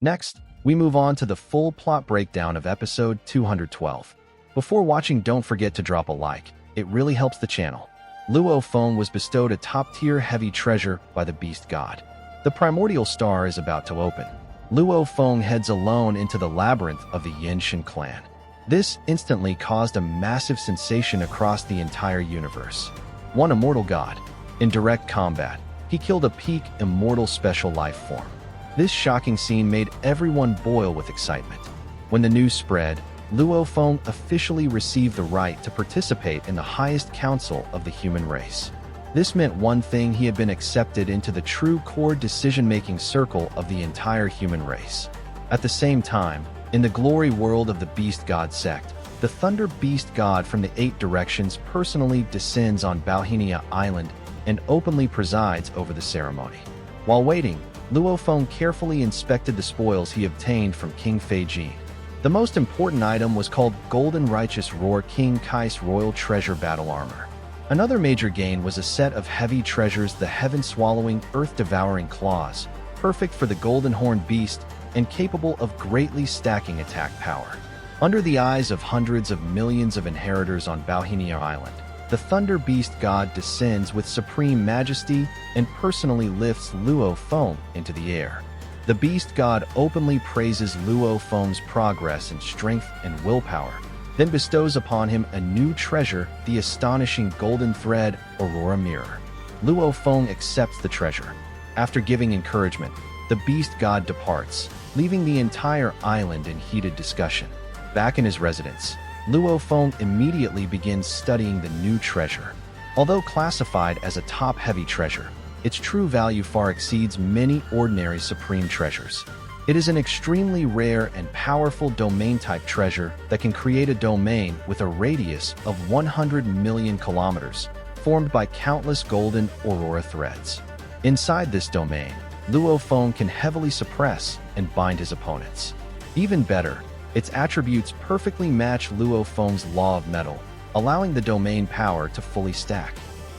Next, we move on to the full plot breakdown of episode 212. Before watching, don't forget to drop a like. It really helps the channel. Luo Feng was bestowed a top-tier heavy treasure by the beast god. The primordial star is about to open. Luo Feng heads alone into the labyrinth of the Yan Shen Clan. This instantly caused a massive sensation across the entire universe. One immortal god. In direct combat, he killed a peak immortal special life form. This shocking scene made everyone boil with excitement. When the news spread, Luo Feng officially received the right to participate in the highest council of the human race. This meant one thing: he had been accepted into the true core decision-making circle of the entire human race. At the same time, in the glory world of the Beast God sect, the Thunder Beast God from the Eight Directions personally descends on Bauhinia Island and openly presides over the ceremony. While waiting, Luo Feng carefully inspected the spoils he obtained from King Fei Jin. The most important item was called Golden Righteous Roar King Kai's Royal Treasure Battle Armor. Another major gain was a set of heavy treasures, the Heaven-Swallowing, Earth-Devouring Claws, perfect for the Golden Horned Beast and capable of greatly stacking attack power. Under the eyes of hundreds of millions of inheritors on Bauhinia Island, the Thunder Beast God descends with supreme majesty and personally lifts Luo Feng into the air. The Beast God openly praises Luo Feng's progress in strength and willpower, then bestows upon him a new treasure, the astonishing Golden Thread Aurora Mirror. Luo Feng accepts the treasure. After giving encouragement, the Beast God departs, leaving the entire island in heated discussion. Back in his residence, Luo Feng immediately begins studying the new treasure. Although classified as a top-heavy treasure, its true value far exceeds many ordinary supreme treasures. It is an extremely rare and powerful domain-type treasure that can create a domain with a radius of 100 million kilometers, formed by countless golden aurora threads. Inside this domain, Luo Feng can heavily suppress and bind his opponents. Even better, its attributes perfectly match Luo Feng's law of metal, allowing the domain power to fully stack.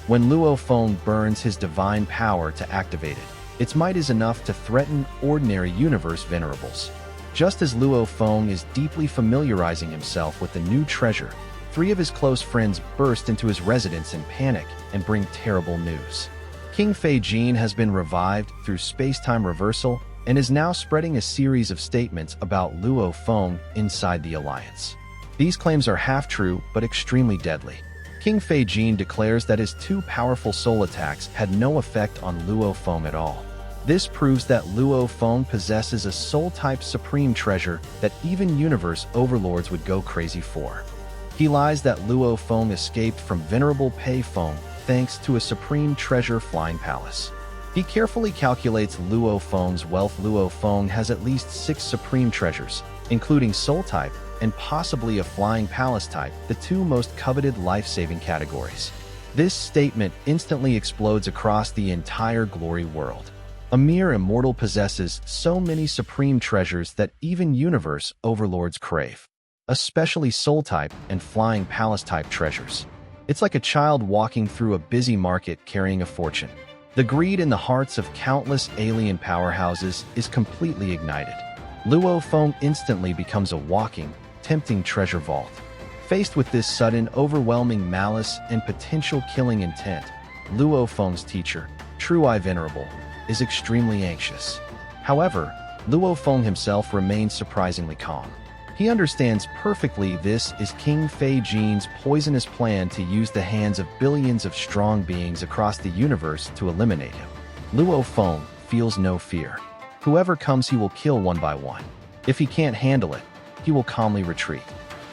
When Luo Feng burns his divine power to activate it, its might is enough to threaten ordinary universe venerables. Just as Luo Feng is deeply familiarizing himself with the new treasure, 3 of his close friends burst into his residence in panic and bring terrible news. King Fei Jin has been revived through space-time reversal and is now spreading a series of statements about Luo Feng inside the Alliance. These claims are half-true but extremely deadly. King Fei Jin declares that his 2 powerful soul attacks had no effect on Luo Feng at all. This proves that Luo Feng possesses a soul-type supreme treasure that even Universe Overlords would go crazy for. He lies that Luo Feng escaped from venerable Pei Feng thanks to a supreme treasure flying palace. He carefully calculates Luo Feng's wealth. Luo Feng has at least 6 supreme treasures, including soul type and possibly a flying palace type, the 2 most coveted life-saving categories. This statement instantly explodes across the entire glory world. A mere immortal possesses so many supreme treasures that even Universe Overlords crave, especially soul type and flying palace type treasures. It's like a child walking through a busy market carrying a fortune. The greed in the hearts of countless alien powerhouses is completely ignited. Luo Feng instantly becomes a walking, tempting treasure vault. Faced with this sudden, overwhelming malice and potential killing intent, Luo Feng's teacher, True Eye Venerable, is extremely anxious. However, Luo Feng himself remains surprisingly calm. He understands perfectly this is King Fei Jin's poisonous plan to use the hands of billions of strong beings across the universe to eliminate him. Luo Feng feels no fear. Whoever comes he will kill one by one. If he can't handle it, he will calmly retreat.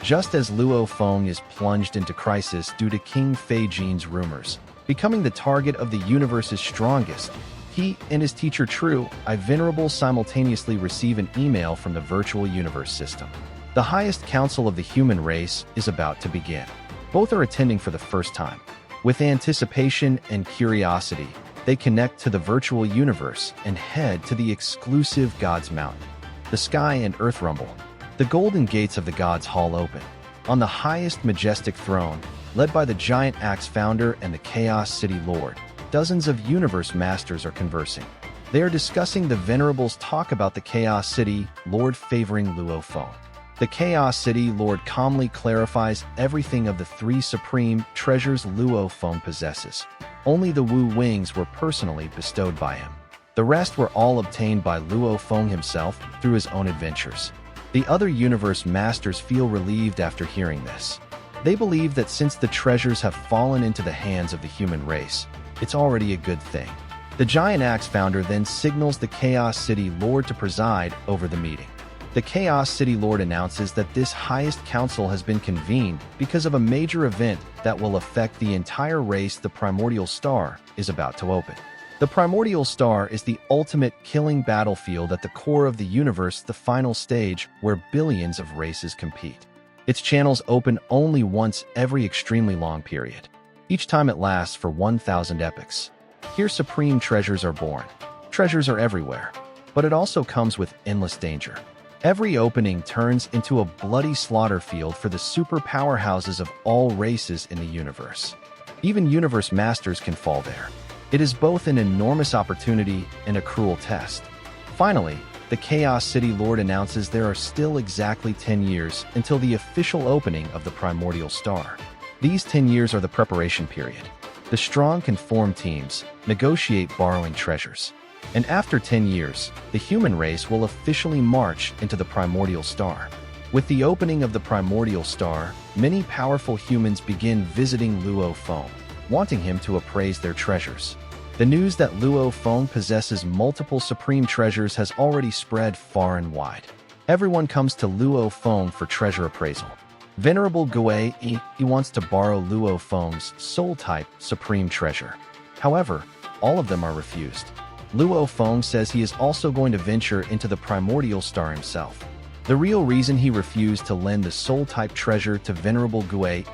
Just as Luo Feng is plunged into crisis due to King Fei Jin's rumors, becoming the target of the universe's strongest, he and his teacher True Eye Venerable simultaneously receive an email from the virtual universe system. The highest council of the human race is about to begin. Both are attending for the first time. With anticipation and curiosity, they connect to the virtual universe and head to the exclusive God's Mountain. The sky and earth rumble. The golden gates of the God's Hall open. On the highest majestic throne, led by the Giant Axe founder and the Chaos City Lord, dozens of universe masters are conversing. They are discussing the Venerables' talk about the Chaos City Lord favoring Luo Feng. The Chaos City Lord calmly clarifies everything of the 3 supreme treasures Luo Feng possesses. Only the Wu Wings were personally bestowed by him. The rest were all obtained by Luo Feng himself through his own adventures. The other universe masters feel relieved after hearing this. They believe that since the treasures have fallen into the hands of the human race, it's already a good thing. The Giant Axe founder then signals the Chaos City Lord to preside over the meeting. The Chaos City Lord announces that this highest council has been convened because of a major event that will affect the entire race. The Primordial Star is about to open. The Primordial Star is the ultimate killing battlefield at the core of the universe, the final stage where billions of races compete. Its channels open only once every extremely long period. Each time it lasts for 1,000 epochs. Here supreme treasures are born. Treasures are everywhere, but it also comes with endless danger. Every opening turns into a bloody slaughter field for the super powerhouses of all races in the universe. Even universe masters can fall there. It is both an enormous opportunity and a cruel test. Finally, the Chaos City Lord announces there are still exactly 10 years until the official opening of the Primordial Star. These 10 years are the preparation period. The strong can form teams, negotiate borrowing treasures. And after 10 years, the human race will officially march into the Primordial Star. With the opening of the Primordial Star, many powerful humans begin visiting Luo Feng, wanting him to appraise their treasures. The news that Luo Feng possesses multiple supreme treasures has already spread far and wide. Everyone comes to Luo Feng for treasure appraisal. Venerable Gui, he wants to borrow Luo Feng's soul-type supreme treasure. However, all of them are refused. Luo Feng says he is also going to venture into the Primordial Star himself. The real reason he refused to lend the soul-type treasure to Venerable Gui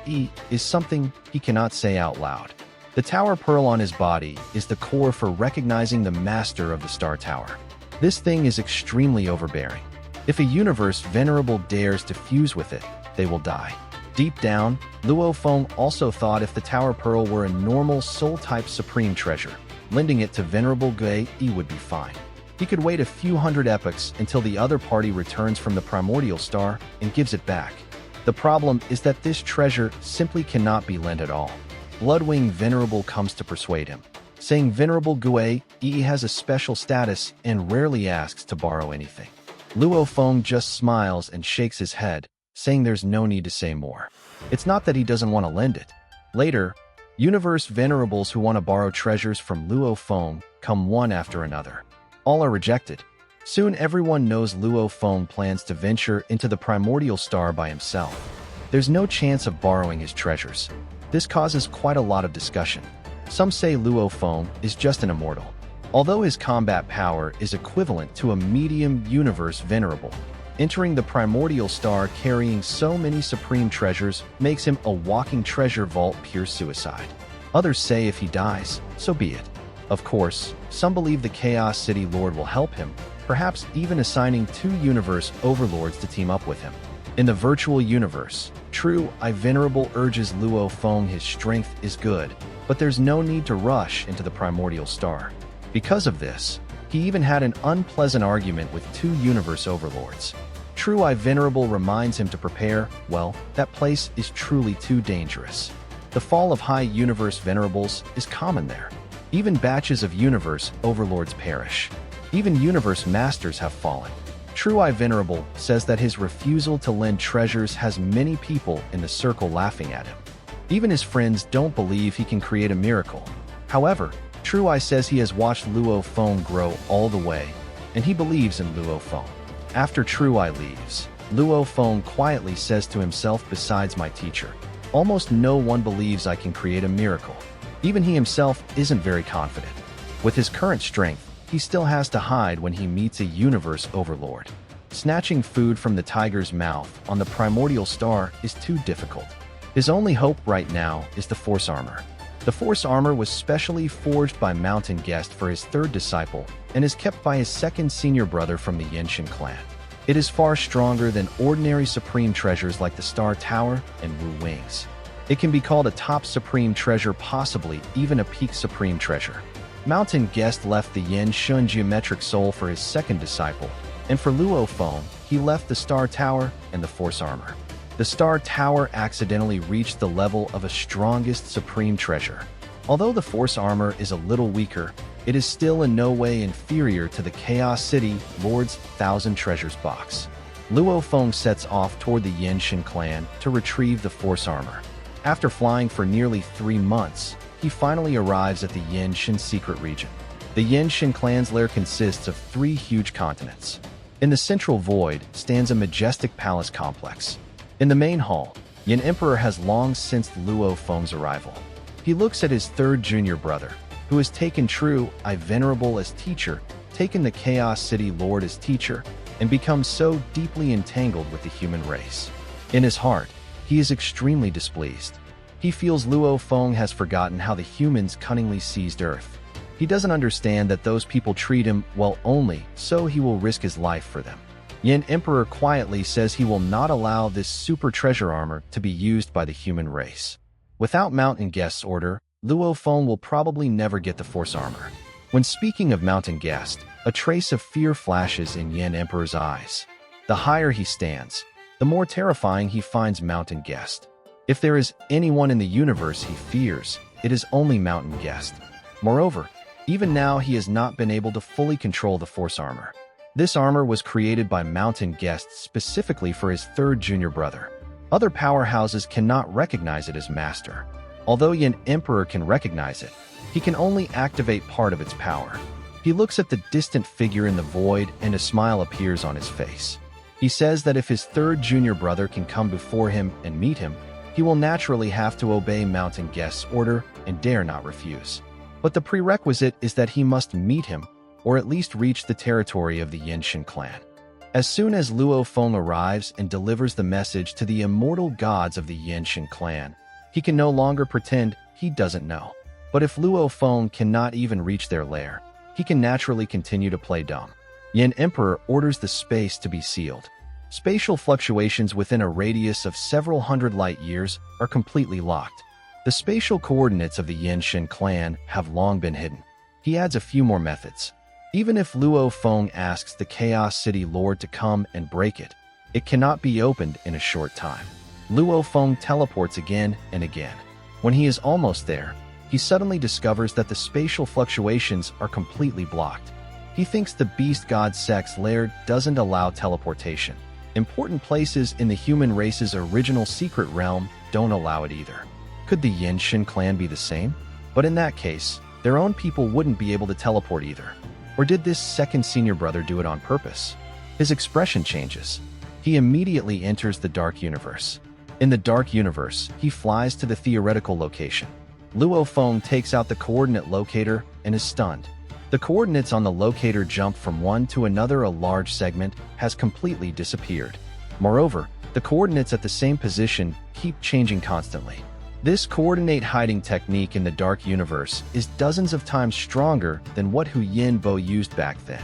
is something he cannot say out loud. The Tower Pearl on his body is the core for recognizing the master of the Star Tower. This thing is extremely overbearing. If a universe Venerable dares to fuse with it, they will die. Deep down, Luo Feng also thought if the Tower Pearl were a normal soul-type supreme treasure, lending it to Venerable Gui would be fine. He could wait a few hundred epochs until the other party returns from the Primordial Star and gives it back. The problem is that this treasure simply cannot be lent at all. Bloodwing Venerable comes to persuade him, saying Venerable Gui has a special status and rarely asks to borrow anything. Luo Feng just smiles and shakes his head, saying there's no need to say more. It's not that he doesn't want to lend it. Later, Universe Venerables who want to borrow treasures from Luo Feng come one after another. All are rejected. Soon everyone knows Luo Feng plans to venture into the Primordial Star by himself. There's no chance of borrowing his treasures. This causes quite a lot of discussion. Some say Luo Feng is just an immortal, although his combat power is equivalent to a medium universe venerable. Entering the Primordial Star carrying so many supreme treasures makes him a walking treasure vault, pure suicide. Others say if he dies, so be it. Of course, some believe the Chaos City Lord will help him, perhaps even assigning 2 Universe Overlords to team up with him. In the virtual universe, True I Venerable urges Luo Feng his strength is good, but there's no need to rush into the Primordial Star. Because of this, he even had an unpleasant argument with 2 Universe Overlords. True I Venerable reminds him to prepare, well, that place is truly too dangerous. The fall of high Universe Venerables is common there. Even batches of Universe Overlords perish. Even Universe Masters have fallen. True I Venerable says that his refusal to lend treasures has many people in the circle laughing at him. Even his friends don't believe he can create a miracle. However, True I says he has watched Luo Feng grow all the way, and he believes in Luo Feng. After True I leaves, Luo Feng quietly says to himself, besides my teacher, almost no one believes I can create a miracle. Even he himself isn't very confident. With his current strength, he still has to hide when he meets a Universe Overlord. Snatching food from the tiger's mouth on the Primordial Star is too difficult. His only hope right now is the Force Armor. The Force Armor was specially forged by Mountain Guest for his 3rd disciple and is kept by his 2nd senior brother from the Yan Shen Clan. It is far stronger than ordinary supreme treasures like the Star Tower and Wu Wings. It can be called a top supreme treasure, possibly even a peak supreme treasure. Mountain Guest left the Yan Shen geometric soul for his second disciple, and for Luo Feng, he left the Star Tower and the Force Armor. The Star Tower accidentally reached the level of a strongest supreme treasure. Although the Force Armor is a little weaker, it is still in no way inferior to the Chaos City Lord's Thousand Treasures box. Luo Feng sets off toward the Yan Shen Clan to retrieve the Force Armor. After flying for nearly 3 months, he finally arrives at the Yan Shen secret region. The Yan Shen Clan's lair consists of 3 huge continents. In the central void stands a majestic palace complex. In the main hall, Yan Emperor has long sensed Luo Feng's arrival. He looks at his third junior brother, who has taken True I Venerable as teacher, taken the Chaos City Lord as teacher, and become so deeply entangled with the human race. In his heart, he is extremely displeased. He feels Luo Feng has forgotten how the humans cunningly seized Earth. He doesn't understand that those people treat him well only so he will risk his life for them. Yan Emperor quietly says he will not allow this super treasure armor to be used by the human race. Without Mountain Guest's order, Luo Feng will probably never get the Force Armor. When speaking of Mountain Guest, a trace of fear flashes in Yan Emperor's eyes. The higher he stands, the more terrifying he finds Mountain Guest. If there is anyone in the universe he fears, it is only Mountain Guest. Moreover, even now he has not been able to fully control the Force Armor. This armor was created by Mountain Guest specifically for his third junior brother. Other powerhouses cannot recognize it as master. Although Yan Emperor can recognize it, he can only activate part of its power. He looks at the distant figure in the void and a smile appears on his face. He says that if his third junior brother can come before him and meet him, he will naturally have to obey Mountain Guest's order and dare not refuse. But the prerequisite is that he must meet him, or at least reach the territory of the Yan Shen Clan. As soon as Luo Feng arrives and delivers the message to the immortal gods of the Yan Shen Clan, he can no longer pretend he doesn't know. But if Luo Feng cannot even reach their lair, he can naturally continue to play dumb. Yan Emperor orders the space to be sealed. Spatial fluctuations within a radius of several hundred light years are completely locked. The spatial coordinates of the Yan Shen Clan have long been hidden. He adds a few more methods. Even if Luo Feng asks the Chaos City Lord to come and break it, it cannot be opened in a short time. Luo Feng teleports again and again. When he is almost there, he suddenly discovers that the spatial fluctuations are completely blocked. He thinks the Beast God Sect's lair doesn't allow teleportation. Important places in the human race's original secret realm don't allow it either. Could the Yan Shen Clan be the same? But in that case, their own people wouldn't be able to teleport either. Or did this second senior brother do it on purpose? His expression changes. He immediately enters the Dark Universe. In the Dark Universe, he flies to the theoretical location. Luo Feng takes out the coordinate locator and is stunned. The coordinates on the locator jump from one to another. A large segment has completely disappeared. Moreover, the coordinates at the same position keep changing constantly. This coordinate hiding technique in the Dark Universe is dozens of times stronger than what Hu Yin Bo used back then.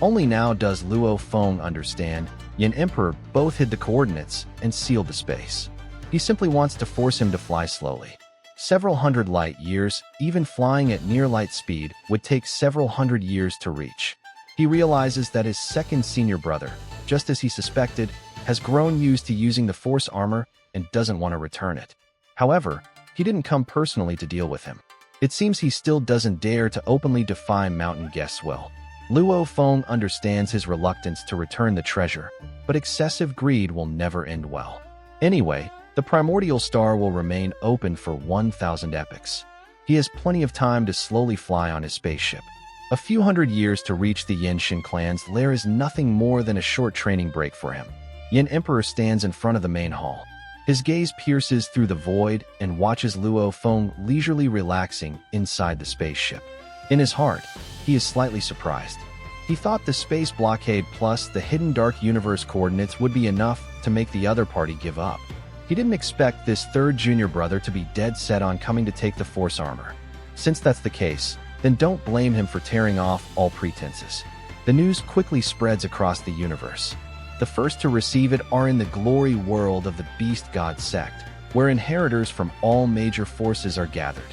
Only now does Luo Feng understand Yan Emperor both hid the coordinates and sealed the space. He simply wants to force him to fly slowly. Several hundred light years, even flying at near light speed, would take several hundred years to reach. He realizes that his second senior brother, just as he suspected, has grown used to using the Force Armor and doesn't want to return it. However, he didn't come personally to deal with him. It seems he still doesn't dare to openly defy Mountain Guest's will. Luo Feng understands his reluctance to return the treasure, but excessive greed will never end well. Anyway, the primordial star will remain open for 1,000 epochs. He has plenty of time to slowly fly on his spaceship. A few hundred years to reach the Yan Shen Clan's lair is nothing more than a short training break for him. Yan Emperor stands in front of the main hall. His gaze pierces through the void and watches Luo Feng leisurely relaxing inside the spaceship. In his heart, he is slightly surprised. He thought the space blockade plus the hidden Dark Universe coordinates would be enough to make the other party give up. He didn't expect this third junior brother to be dead set on coming to take the Force Armor. Since that's the case, then don't blame him for tearing off all pretenses. The news quickly spreads across the universe. The first to receive it are in the glory world of the Beast God Sect, where inheritors from all major forces are gathered.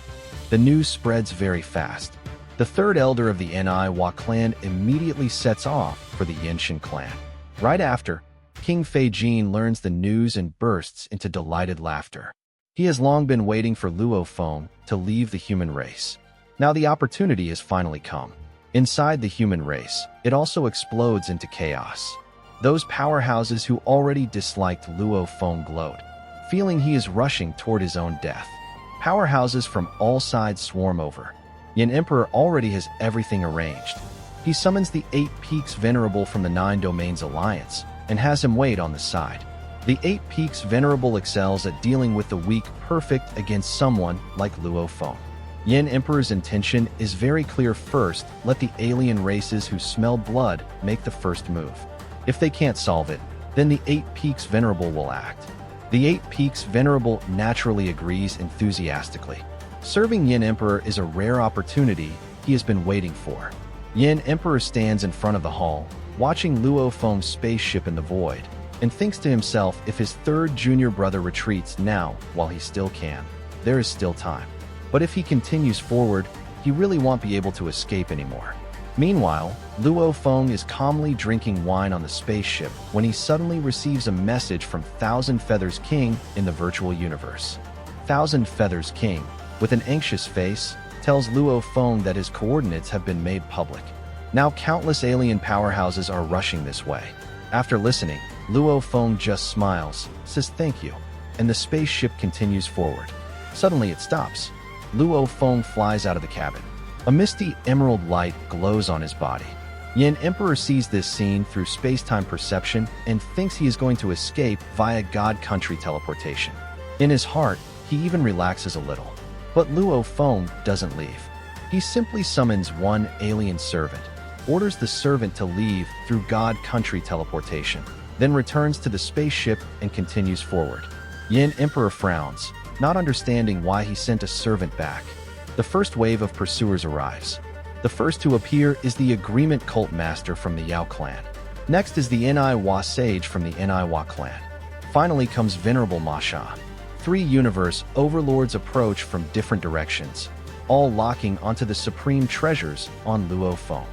The news spreads very fast. The third elder of the Donghua clan immediately sets off for the Yan Shen Clan. Right after, King Fei Jin learns the news and bursts into delighted laughter. He has long been waiting for Luo Feng to leave the human race. Now the opportunity has finally come. Inside the human race, it also explodes into chaos. Those powerhouses who already disliked Luo Feng gloat, feeling he is rushing toward his own death. Powerhouses from all sides swarm over. Yan Emperor already has everything arranged. He summons the 8 Peaks Venerable from the 9 Domains Alliance and has him wait on the side. The 8 Peaks Venerable excels at dealing with the weak perfect against someone like Luo Feng. Yan Emperor's intention is very clear. First, let the alien races who smell blood make the first move. If they can't solve it, then the 8 Peaks Venerable will act. The 8 Peaks Venerable naturally agrees enthusiastically. Serving Yan Emperor is a rare opportunity he has been waiting for. Yan Emperor stands in front of the hall, watching Luo Feng's spaceship in the void, and thinks to himself, if his third junior brother retreats now while he still can, there is still time. But if he continues forward, he really won't be able to escape anymore. Meanwhile, Luo Feng is calmly drinking wine on the spaceship when he suddenly receives a message from Thousand Feathers King in the virtual universe. Thousand Feathers King, with an anxious face, tells Luo Feng that his coordinates have been made public. Now countless alien powerhouses are rushing this way. After listening, Luo Feng just smiles, says thank you, and the spaceship continues forward. Suddenly it stops. Luo Feng flies out of the cabin. A misty emerald light glows on his body. Yan Emperor sees this scene through space-time perception and thinks he is going to escape via God Country teleportation. In his heart, he even relaxes a little. But Luo Feng doesn't leave. He simply summons one alien servant, orders the servant to leave through God Country teleportation, then returns to the spaceship and continues forward. Yan Emperor frowns, not understanding why he sent a servant back. The first wave of pursuers arrives. The first to appear is the Agreement Cult Master from the Yao clan. Next is the Donghua Sage from the Donghua clan. Finally comes Venerable Masha. 3 Universe Overlords approach from different directions, all locking onto the supreme treasures on Luo Feng.